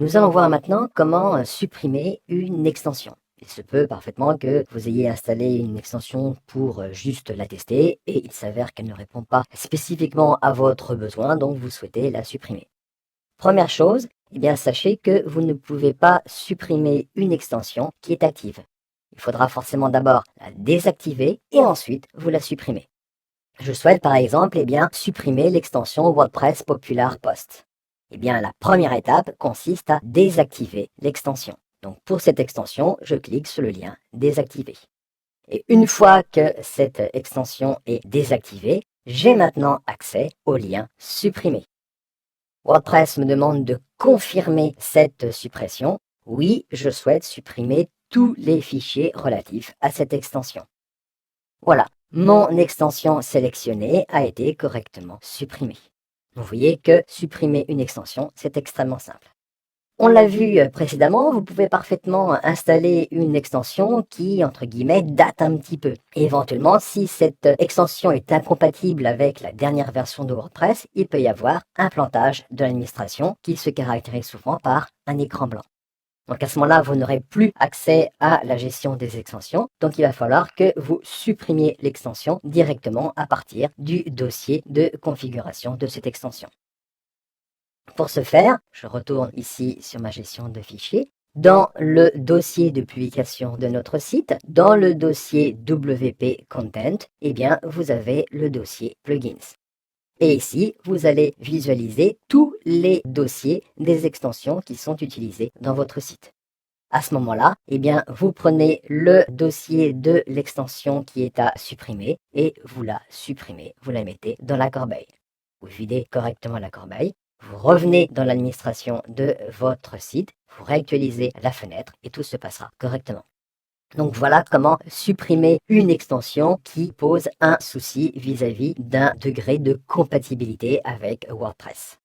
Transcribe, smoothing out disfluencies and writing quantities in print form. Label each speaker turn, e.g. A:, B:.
A: Nous allons voir maintenant comment supprimer une extension. Il se peut parfaitement que vous ayez installé une extension pour juste la tester et il s'avère qu'elle ne répond pas spécifiquement à votre besoin, donc vous souhaitez la supprimer. Première chose, eh bien, sachez que vous ne pouvez pas supprimer une extension qui est active. Il faudra forcément d'abord la désactiver et ensuite vous la supprimez. Je souhaite par exemple supprimer l'extension WordPress Popular Post. La première étape consiste à désactiver l'extension. Donc pour cette extension, je clique sur le lien désactiver. Et une fois que cette extension est désactivée, j'ai maintenant accès au lien supprimer. WordPress me demande de confirmer cette suppression. Oui, je souhaite supprimer tous les fichiers relatifs à cette extension. Voilà, mon extension sélectionnée a été correctement supprimée. Vous voyez que supprimer une extension, c'est extrêmement simple. On l'a vu précédemment, vous pouvez parfaitement installer une extension qui, entre guillemets, date un petit peu. Et éventuellement, si cette extension est incompatible avec la dernière version de WordPress, il peut y avoir un plantage de l'administration qui se caractérise souvent par un écran blanc. Donc à ce moment-là, vous n'aurez plus accès à la gestion des extensions. Donc il va falloir que vous supprimiez l'extension directement à partir du dossier de configuration de cette extension. Pour ce faire, je retourne ici sur ma gestion de fichiers. Dans le dossier de publication de notre site, dans le dossier WP Content, vous avez le dossier Plugins. Et ici, vous allez visualiser tous les dossiers des extensions qui sont utilisées dans votre site. À ce moment-là, vous prenez le dossier de l'extension qui est à supprimer et vous la supprimez, vous la mettez dans la corbeille. Vous videz correctement la corbeille, vous revenez dans l'administration de votre site, vous réactualisez la fenêtre et tout se passera correctement. Donc voilà comment supprimer une extension qui pose un souci vis-à-vis d'un degré de compatibilité avec WordPress.